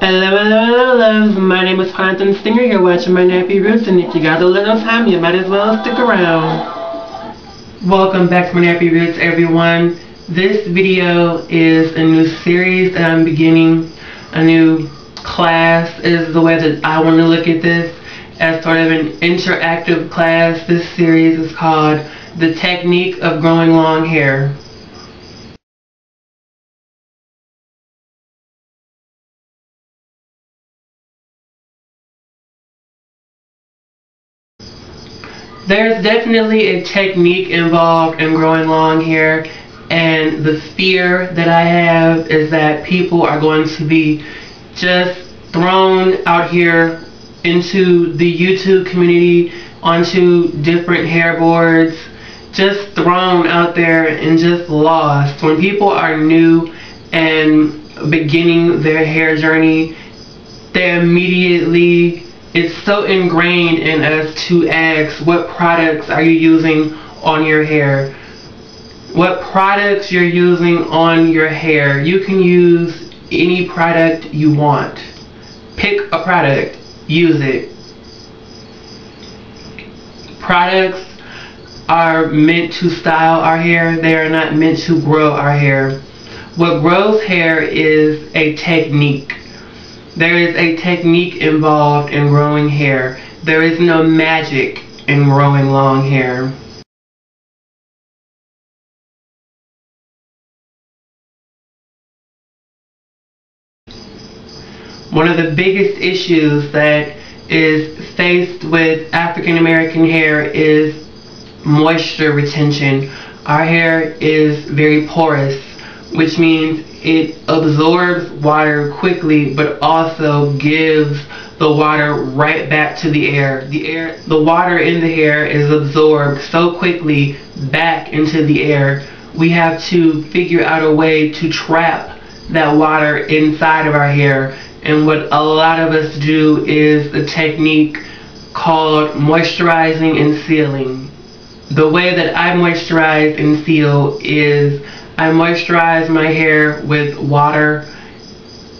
Hello, my name is Jonathan Stinger. You're watching my nappy roots, and if you got a little time, you might as well stick around. Welcome back to my nappy roots, everyone. This video is a new series that I'm beginning. A new class is the way that I want to look at this, as sort of an interactive class. This series is called The Technique of Growing Long Hair. There's definitely a technique involved in growing long hair, and the fear that I have is that people are going to be just thrown out here into the YouTube community, onto different hair boards, just thrown out there and just lost. When people are new and beginning their hair journey, they immediately, it's so ingrained in us to ask, what products are you using on your hair? What products you're using on your hair? You can use any product you want. Pick a product, use it. Products are meant to style our hair. They are not meant to grow our hair. What grows hair is a technique. There is a technique involved in growing hair. There is no magic in growing long hair. One of the biggest issues that is faced with African American hair is moisture retention. Our hair is very porous, which means it absorbs water quickly, but also gives the water right back to the air. The water in the hair is absorbed so quickly back into the air. We have to figure out a way to trap that water inside of our hair. And what a lot of us do is a technique called moisturizing and sealing. The way that I moisturize and seal is I moisturize my hair with water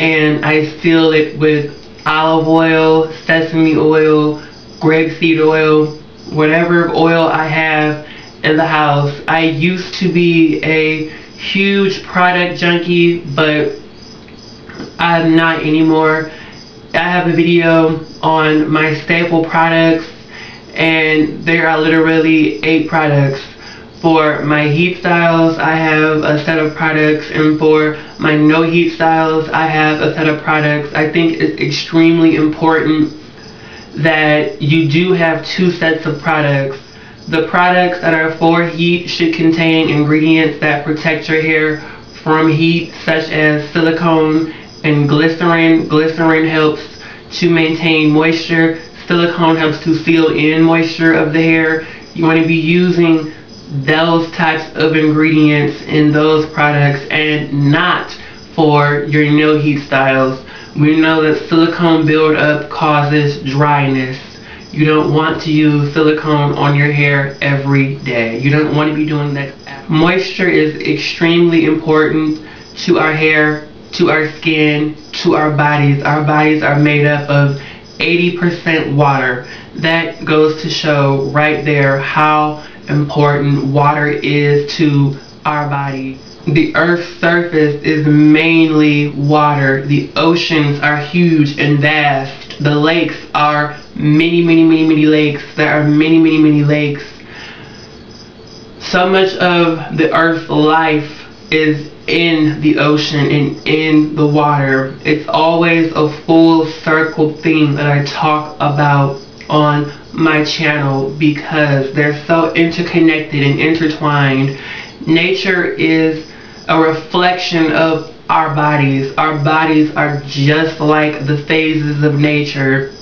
and I seal it with olive oil, sesame oil, grapeseed oil, whatever oil I have in the house. I used to be a huge product junkie, but I'm not anymore. I have a video on my staple products, and there are literally 8 products. For my heat styles, I have a set of products, and for my no heat styles, I have a set of products. I think it's extremely important that you do have 2 sets of products. The products that are for heat should contain ingredients that protect your hair from heat, such as silicone and glycerin. Glycerin helps to maintain moisture. Silicone helps to seal in moisture of the hair. You want to be using those types of ingredients in those products and not for your no heat styles. We know that silicone buildup causes dryness. You don't want to use silicone on your hair every day. You don't want to be doing that. Moisture is extremely important to our hair, to our skin, to our bodies. Our bodies are made up of 80% water. That goes to show right there how important water is to our body. The Earth's surface is mainly water. The oceans are huge and vast. The lakes are many lakes. There are many lakes. So much of the Earth's life is in the ocean and in the water. It's always a full circle theme that I talk about on my channel because they're so interconnected and intertwined. Nature is a reflection of our bodies. Our bodies are just like the phases of nature.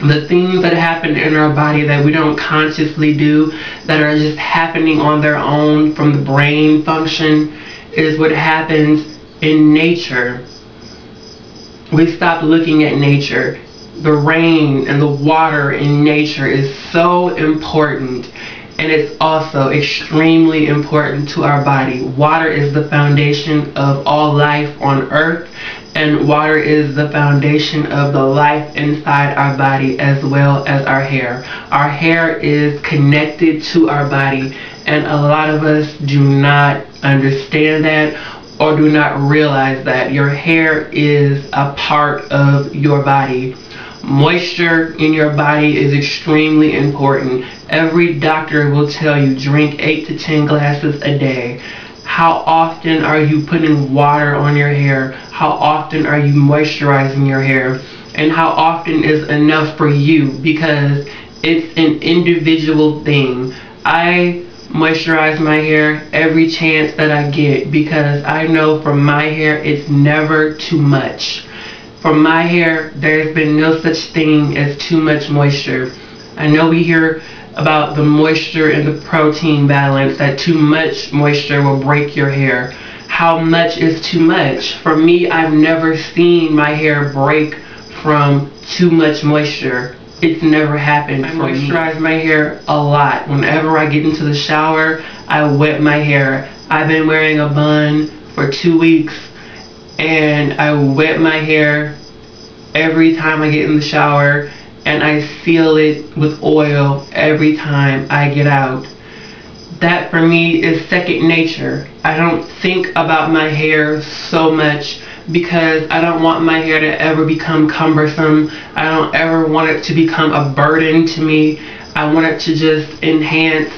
The things that happen in our body that we don't consciously do, that are just happening on their own from the brain function, is what happens in nature. We stop looking at nature. The rain and the water in nature is so important, and it's also extremely important to our body. Water is the foundation of all life on earth, And water is the foundation of the life inside our body as well as our hair. Our hair is connected to our body, and a lot of us do not understand that or do not realize that your hair is a part of your body. Moisture in your body is extremely important. Every doctor will tell you drink 8 to 10 glasses a day. How often are you putting water on your hair? How often are you moisturizing your hair? And how often is enough for you? Because it's an individual thing. I moisturize my hair every chance that I get because I know for my hair it's never too much. For my hair, there's been no such thing as too much moisture. I know we hear about the moisture and the protein balance, that too much moisture will break your hair. How much is too much? For me, I've never seen my hair break from too much moisture. It's never happened for me. I moisturize my hair a lot. Whenever I get into the shower, I wet my hair. I've been wearing a bun for 2 weeks, and I wet my hair every time I get in the shower, and I seal it with oil every time I get out. That for me is second nature. I don't think about my hair so much because I don't want my hair to ever become cumbersome. I don't ever want it to become a burden to me. I want it to just enhance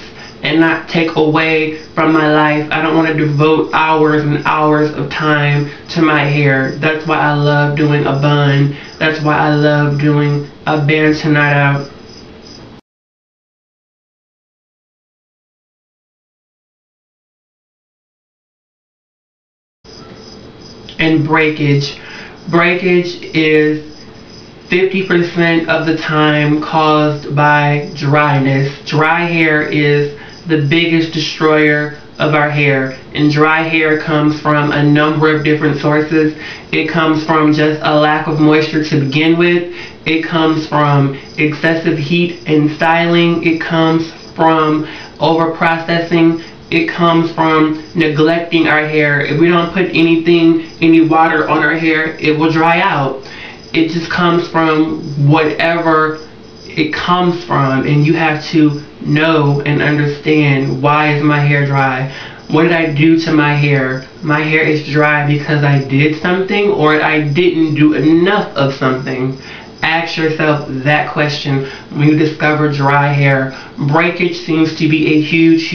and not take away from my life. I don't want to devote hours and hours of time to my hair. That's why I love doing a bun. That's why I love doing a Bantu night out. And breakage. Breakage is 50% of the time caused by dryness. Dry hair is the biggest destroyer of our hair, and dry hair comes from a number of different sources. It comes from just a lack of moisture to begin with. It comes from excessive heat and styling. It comes from over processing. It comes from neglecting our hair. If we don't put any water on our hair, it will dry out. It just comes from whatever it comes from, and you have to know and understand, why is my hair dry? What did I do to my hair? My hair is dry because I did something or I didn't do enough of something. Ask yourself that question when you discover dry hair. Breakage seems to be a huge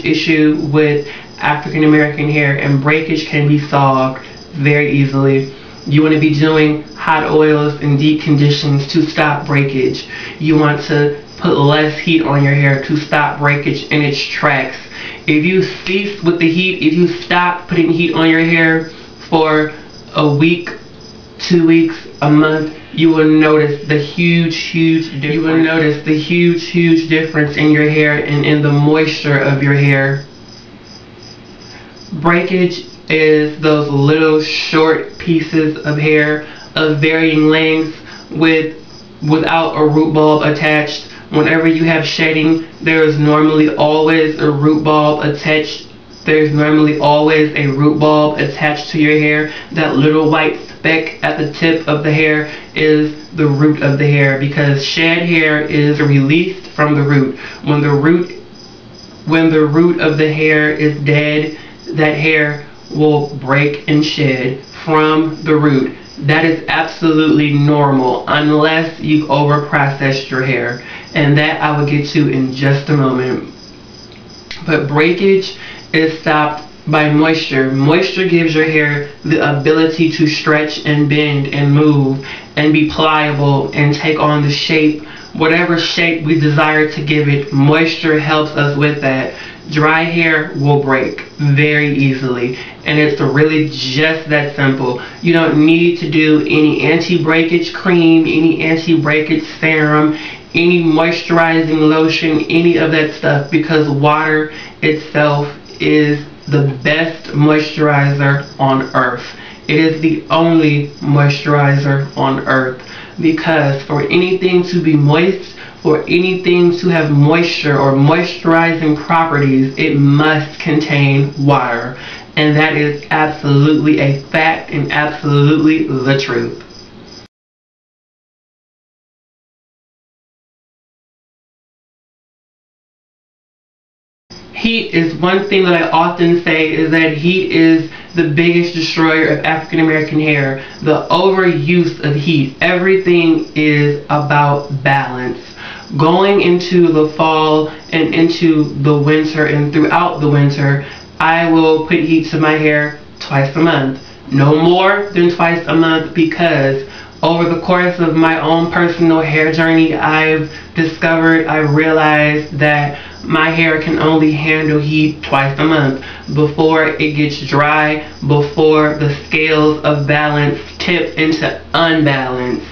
issue with African American hair, and breakage can be solved very easily. You want to be doing hot oils and deep conditions to stop breakage. You want to put less heat on your hair to stop breakage in its tracks. If you cease with the heat, if you stop putting heat on your hair for a week, 2 weeks, a month, you will notice the huge difference. You will notice the huge difference in your hair and in the moisture of your hair. Breakage is those little short pieces of hair of varying lengths without a root bulb attached. Whenever you have shedding, there is normally always a root bulb attached. There's normally always a root bulb attached to your hair. That little white speck at the tip of the hair is the root of the hair, because shed hair is released from the root. When the root of the hair is dead, that hair will break and shed from the root. That is absolutely normal unless you've over processed your hair, and that I will get to in just a moment. But breakage is stopped by moisture. Moisture gives your hair the ability to stretch and bend and move and be pliable and take on the shape, whatever shape we desire to give it. Moisture helps us with that. Dry hair will break very easily, and it's really just that simple. You don't need to do any anti-breakage cream, any anti-breakage serum, any moisturizing lotion, any of that stuff, because water itself is the best moisturizer on earth. It is the only moisturizer on earth, because for anything to be moist, for anything to have moisture or moisturizing properties, it must contain water. And that is absolutely a fact and absolutely the truth. Heat is one thing that I often say, is that heat is the biggest destroyer of African American hair. The overuse of heat. Everything is about balance. Going into the fall and into the winter and throughout the winter, I will put heat to my hair twice a month. No more than twice a month, because over the course of my own personal hair journey, I've realized that my hair can only handle heat twice a month before it gets dry, before the scales of balance tip into unbalance.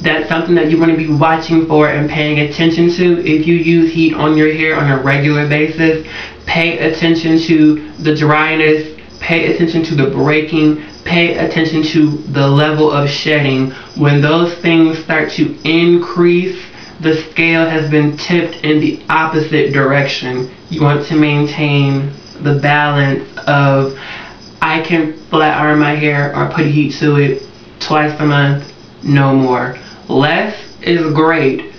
That's something that you want to be watching for and paying attention to. If you use heat on your hair on a regular basis, pay attention to the dryness, pay attention to the breaking, pay attention to the level of shedding. When those things start to increase, the scale has been tipped in the opposite direction. You want to maintain the balance of, I can flat iron my hair or put heat to it twice a month, no more. Less is great,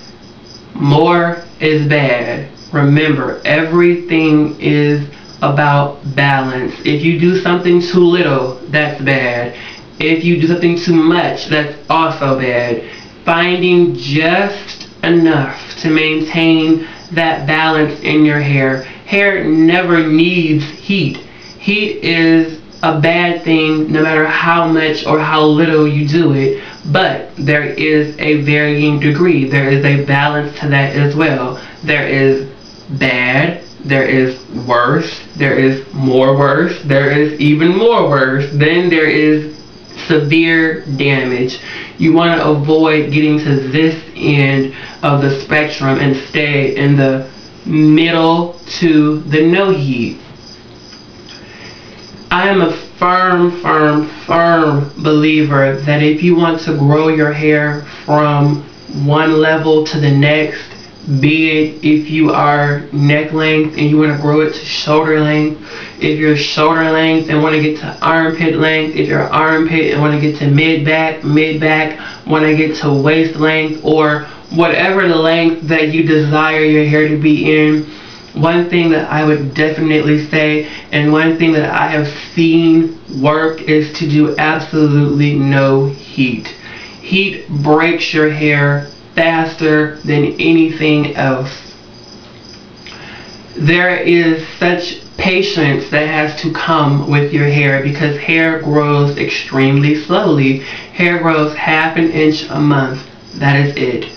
more is bad. Remember, everything is about balance. If you do something too little, that's bad. If you do something too much, that's also bad. Finding just enough to maintain that balance in your hair. Hair never needs heat. Heat is a bad thing no matter how much or how little you do it, but there is a varying degree. There is a balance to that as well. There is bad, there is worse, there is more worse, there is even more worse, then there is severe damage. You want to avoid getting to this end of the spectrum and stay in the middle to the no heat. I am a firm believer that if you want to grow your hair from one level to the next, be it if you are neck length and you want to grow it to shoulder length, if you're shoulder length and want to get to armpit length, if you're armpit and want to get to mid-back want to get to waist length, or whatever the length that you desire your hair to be in, one thing that I would definitely say, and one thing that I have seen work, is to do absolutely no heat. Heat breaks your hair faster than anything else. There is such patience that has to come with your hair, because hair grows extremely slowly. Hair grows ½ an inch a month. That is it.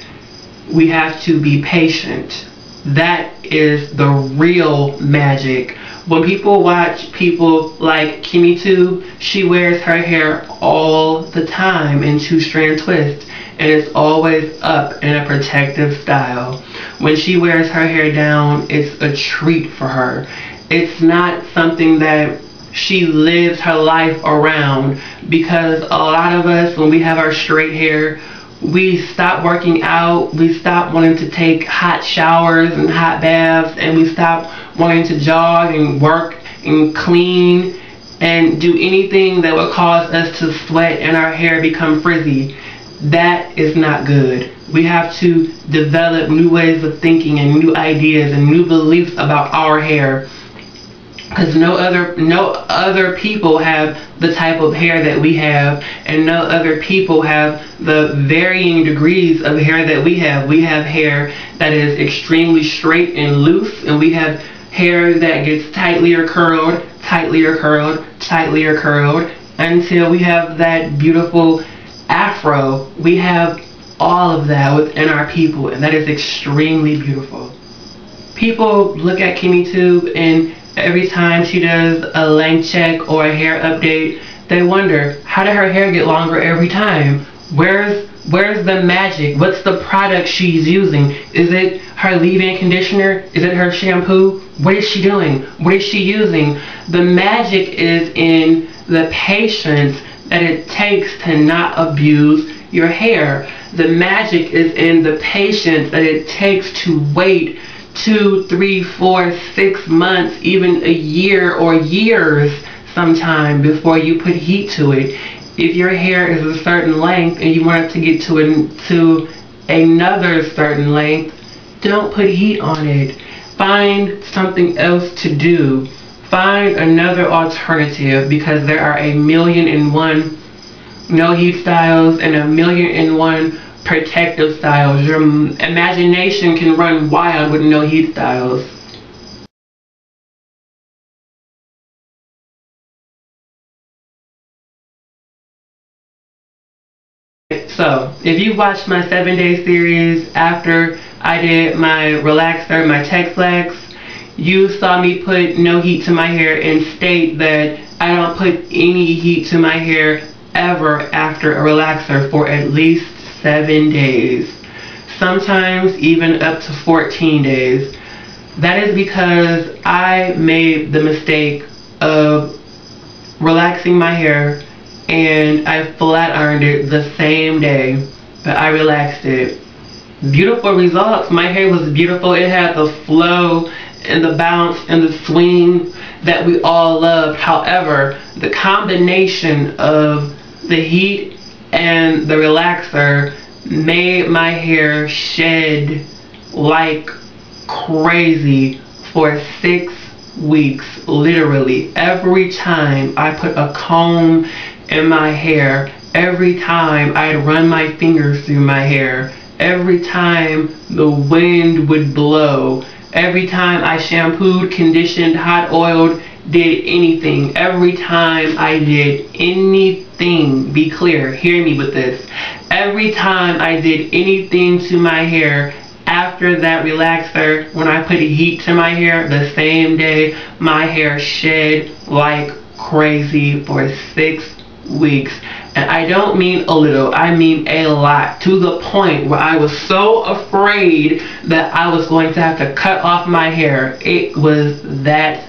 We have to be patient. That is the real magic. When people watch people like Kimmy Too, she wears her hair all the time in 2-strand twists, and it's always up in a protective style. When she wears her hair down, it's a treat for her. It's not something that she lives her life around, because a lot of us, when we have our straight hair, we stop working out, we stop wanting to take hot showers and hot baths, and we stop wanting to jog and work and clean and do anything that would cause us to sweat and our hair become frizzy. That is not good. We have to develop new ways of thinking and new ideas and new beliefs about our hair, because no other people have the type of hair that we have, and no other people have the varying degrees of hair that we have. We have hair that is extremely straight and loose, and we have hair that gets tightly curled, until we have that beautiful afro. We have all of that within our people, and that is extremely beautiful. People look at Kimmy Too, and every time she does a length check or a hair update, they wonder, how did her hair get longer every time? Where's the magic? What's the product she's using? Is it her leave-in conditioner? Is it her shampoo? What is she doing? What is she using? The magic is in the patience that it takes to not abuse your hair. The magic is in the patience that it takes to wait 2, 3, 4, 6 months, even a year or years, some time before you put heat to it. If your hair is a certain length and you want it to get to another certain length, don't put heat on it. Find something else to do. Find another alternative, because there are 1,000,001 no heat styles and 1,000,001 protective styles. Your imagination can run wild with no heat styles. So, if you watched my 7-day series after I did my relaxer, my Texlax, you saw me put no heat to my hair and state that I don't put any heat to my hair ever after a relaxer for at least 7 days. Sometimes even up to 14 days. That is because I made the mistake of relaxing my hair and I flat ironed it the same day that I relaxed it. Beautiful results. My hair was beautiful. It had the flow and the bounce and the swing that we all loved. However, the combination of the heat and the relaxer made my hair shed like crazy for 6 weeks. Literally, every time I put a comb in my hair, every time I'd run my fingers through my hair, every time the wind would blow, every time I shampooed, conditioned, hot oiled, did anything, every time I did anything, be clear, hear me with this, every time I did anything to my hair after that relaxer, when I put heat to my hair the same day, my hair shed like crazy for 6 weeks. And I don't mean a little, I mean a lot, to the point where I was so afraid that I was going to have to cut off my hair. It was that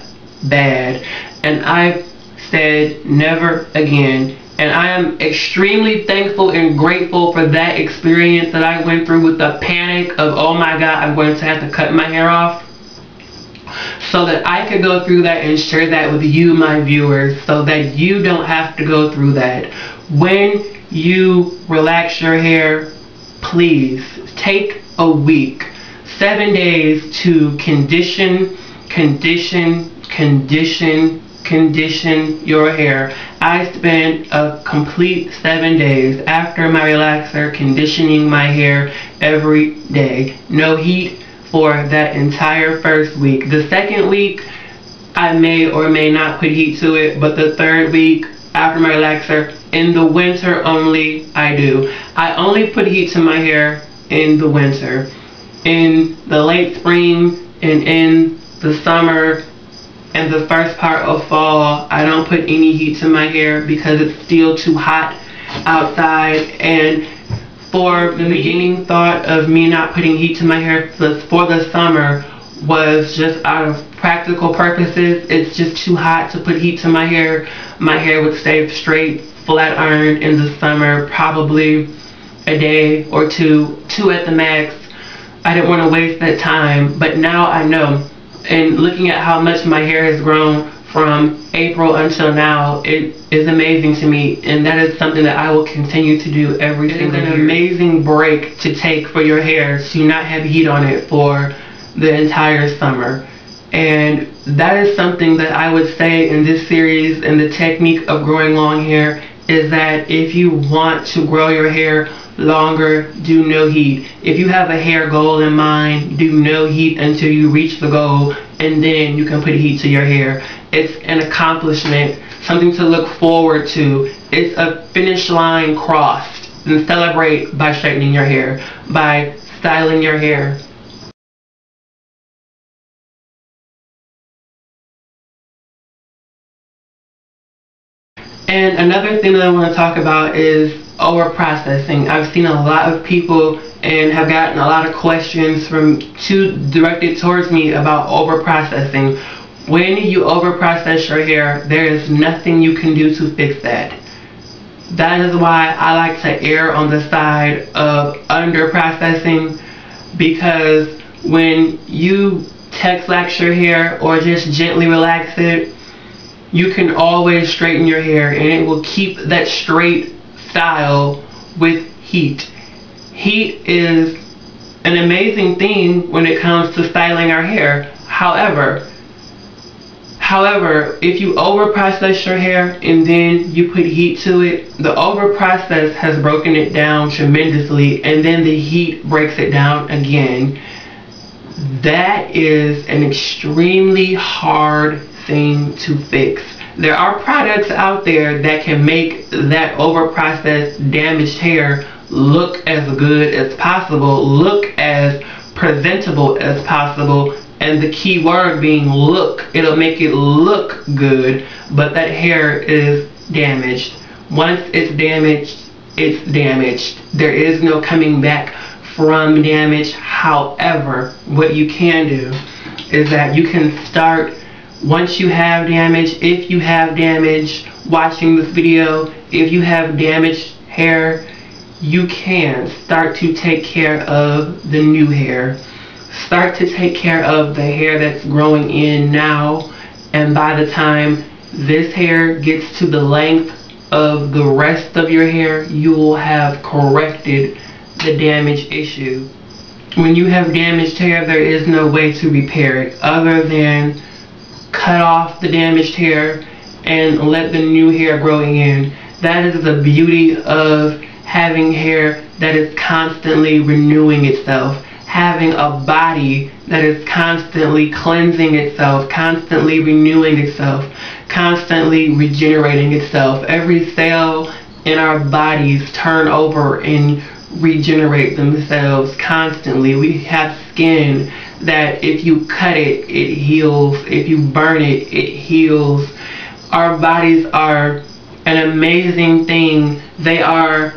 bad. And I said never again. And I am extremely thankful and grateful for that experience that I went through, with the panic of, oh my God, I'm going to have to cut my hair off, so that I could go through that and share that with you, my viewers, so that you don't have to go through that. When you relax your hair, please take a week, 7 days to condition your hair. I spent a complete 7 days after my relaxer conditioning my hair every day. No heat for that entire first week. The second week, I may or may not put heat to it, but the third week after my relaxer, in the winter only, I do. I only put heat to my hair in the winter. In the late spring and in the summer and the first part of fall, I don't put any heat to my hair because it's still too hot outside. And for the beginning thought of me not putting heat to my hair for the summer was just out of practical purposes. It's just too hot to put heat to my hair. My hair would stay straight, flat ironed in the summer, probably a day or two at the max. I didn't want to waste that time, but now I know. And looking at how much my hair has grown from April until now, it is amazing to me, and that is something that I will continue to do every single year. It's an amazing break to take for your hair to not have heat on it for the entire summer. And that is something that I would say in this series, and the technique of growing long hair, is that if you want to grow your hair longer, do no heat. If you have a hair goal in mind, do no heat until you reach the goal, and then you can put heat to your hair. It's an accomplishment, something to look forward to. It's a finish line crossed. And celebrate by straightening your hair, by styling your hair. And another thing that I want to talk about is over processing. I've seen a lot of people and have gotten a lot of questions directed towards me about over processing. When you over process your hair, there is nothing you can do to fix that. That is why I like to err on the side of under processing, because when you Texlax your hair or just gently relax it, you can always straighten your hair, and it will keep that straight style with heat. Heat is an amazing thing when it comes to styling our hair. However, if you over process your hair and then you put heat to it, the over process has broken it down tremendously, and then the heat breaks it down again. That is an extremely hard thing to fix. There are products out there that can make that over processed damaged hair look as good as possible, look as presentable as possible, and the key word being look. It'll make it look good, but that hair is damaged. Once it's damaged, it's damaged. There is no coming back from damage. However, what you can do is that you can start, once you have damage, if you have damage watching this video, if you have damaged hair, you can start to take care of the new hair. Start to take care of the hair that's growing in now, and by the time this hair gets to the length of the rest of your hair, you will have corrected the damage issue. When you have damaged hair, there is no way to repair it other than cut off the damaged hair and let the new hair grow in. That is the beauty of having hair that is constantly renewing itself, having a body that is constantly cleansing itself, constantly renewing itself, constantly regenerating itself. Every cell in our bodies turn over and regenerate themselves constantly. We have skin that if you cut it, it heals. If you burn it, it heals. Our bodies are an amazing thing. They are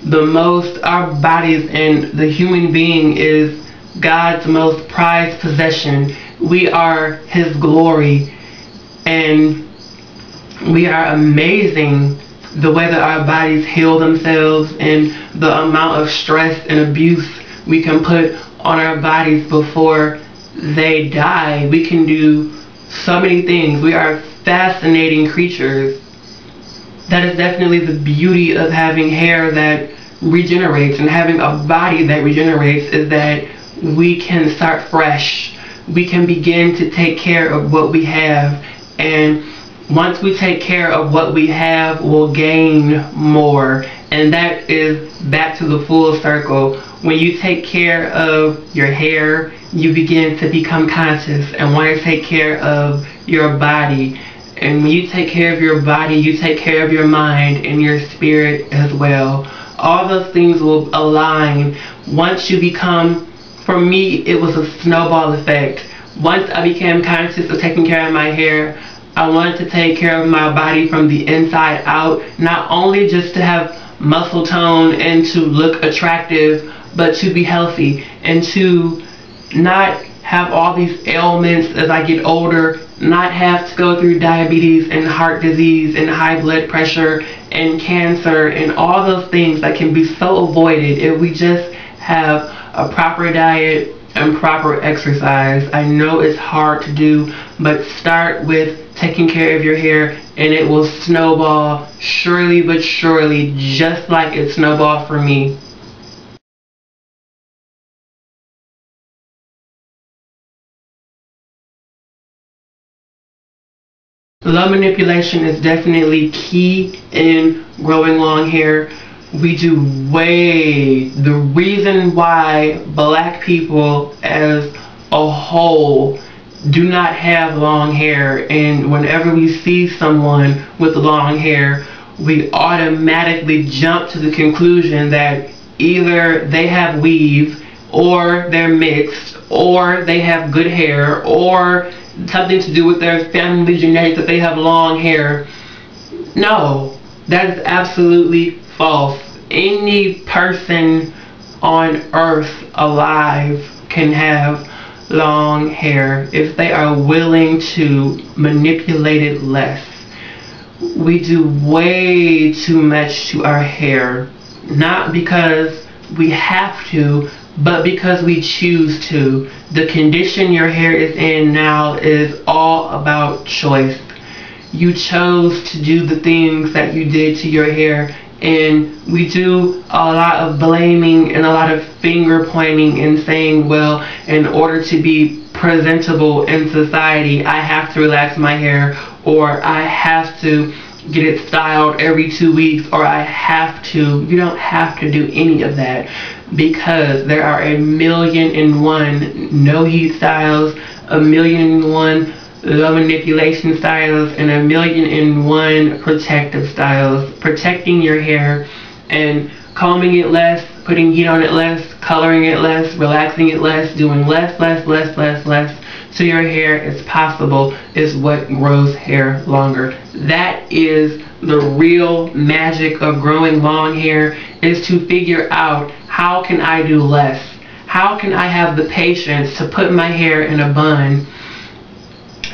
our bodies and the human being is God's most prized possession. We are His glory, and we are amazing the way that our bodies heal themselves and the amount of stress and abuse we can put on our bodies before they die. We can do so many things. We are fascinating creatures. That is definitely the beauty of having hair that regenerates and having a body that regenerates, is that we can start fresh. We can begin to take care of what we have, and once we take care of what we have, we'll gain more. And that is back to the full circle. When you take care of your hair, you begin to become conscious and want to take care of your body. And when you take care of your body, you take care of your mind and your spirit as well. All those things will align. Once you become, for me, it was a snowball effect. Once I became conscious of taking care of my hair, I wanted to take care of my body from the inside out, not only just to have muscle tone and to look attractive, but to be healthy and to not have all these ailments as I get older, not have to go through diabetes and heart disease and high blood pressure and cancer and all those things that can be so avoided if we just have a proper diet and proper exercise. I know it's hard to do, but start with taking care of your hair and it will snowball surely but surely, just like it snowballed for me. Low manipulation is definitely key in growing long hair. The reason why black people as a whole do not have long hair, and whenever we see someone with long hair, we automatically jump to the conclusion that either they have weave, or they're mixed, or they have good hair, or something to do with their family genetics that they have long hair. No, that is absolutely false. Any person on earth alive can have long hair if they are willing to manipulate it less. We do way too much to our hair, not because we have to, but because we choose to. The condition your hair is in now is all about choice. you chose to do the things that you did to your hair. And we do a lot of blaming and a lot of finger pointing and saying, well, in order to be presentable in society, I have to relax my hair, or I have to get it styled every 2 weeks, or I have to. You don't have to do any of that, because there are 1,000,001 no heat styles, 1,000,001 low manipulation styles, and 1,000,001 protective styles. Protecting your hair and combing it less, putting heat on it less, coloring it less, relaxing it less, doing less to your hair as possible is what grows hair longer. That is the real magic of growing long hair, is to figure out, how can I do less? How can I have the patience to put my hair in a bun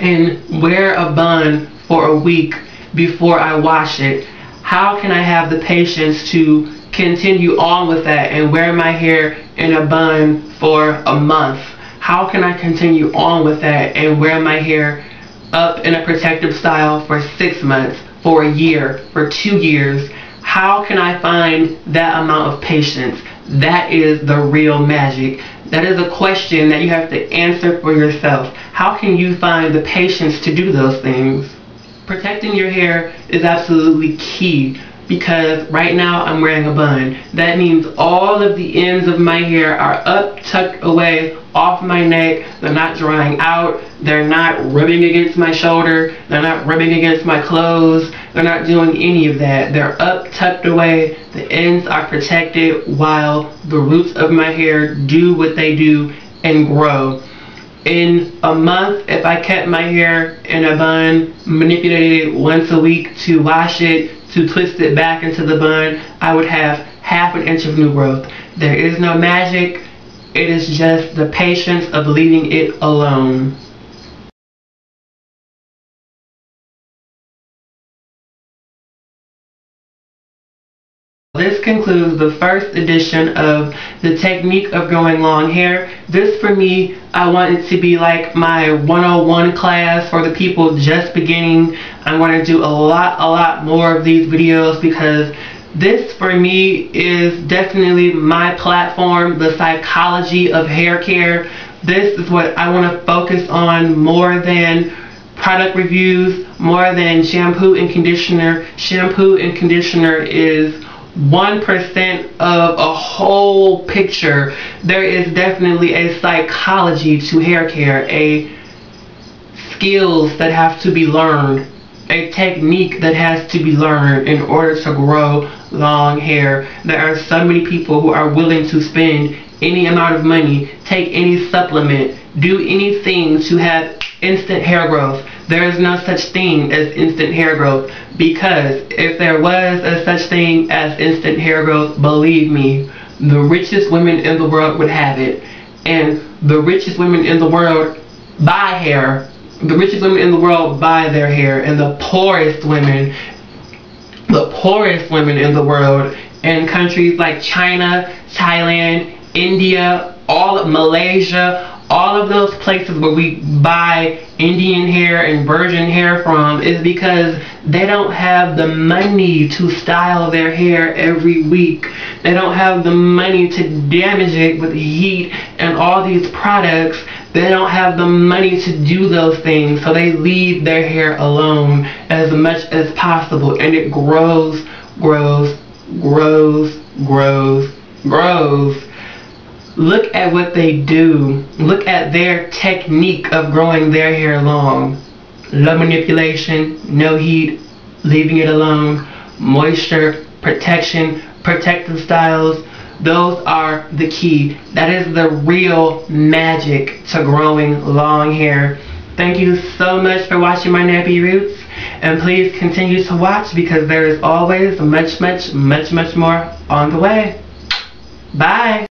and wear a bun for a week before I wash it? How can I have the patience to continue on with that and wear my hair in a bun for a month? How can I continue on with that and wear my hair up in a protective style for 6 months, for a year, for 2 years? How can I find that amount of patience? That is the real magic. That is a question that you have to answer for yourself. How can you find the patience to do those things? Protecting your hair is absolutely key, because right now I'm wearing a bun. That means all of the ends of my hair are up, tucked away off my neck. They're not drying out. They're not rubbing against my shoulder. They're not rubbing against my clothes. They're not doing any of that. They're up, tucked away. The ends are protected while the roots of my hair do what they do and grow. In a month, if I kept my hair in a bun, manipulated it once a week to wash it, to twist it back into the bun, I would have ½ an inch of new growth. There is no magic. It is just the patience of leaving it alone. This concludes the first edition of the technique of growing long hair. This, for me, I want it to be like my 101 class for the people just beginning. I'm going to do a lot more of these videos, because this, for me, is definitely my platform, the psychology of hair care. This is what I want to focus on more than product reviews, more than shampoo and conditioner. Shampoo and conditioner is 1% of a whole picture. There is definitely a psychology to hair care, a skills that have to be learned, a technique that has to be learned in order to grow long hair. There are so many people who are willing to spend any amount of money, take any supplement, do anything to have instant hair growth. There is no such thing as instant hair growth, because if there was a such thing as instant hair growth, believe me, the richest women in the world would have it. And the richest women in the world buy hair. The richest women in the world buy their hair, and the poorest women in the world in countries like China, Thailand, India, all of Malaysia, all of those places where we buy Indian hair and virgin hair from, is because they don't have the money to style their hair every week. They don't have the money to damage it with heat and all these products. They don't have the money to do those things, so they leave their hair alone as much as possible, and it grows. Look at what they do. Look at their technique of growing their hair long. Low manipulation, no heat, leaving it alone, moisture, protection, protective styles. Those are the key. That is the real magic to growing long hair. Thank you so much for watching my nappy roots, and please continue to watch, because there is always much more on the way. Bye.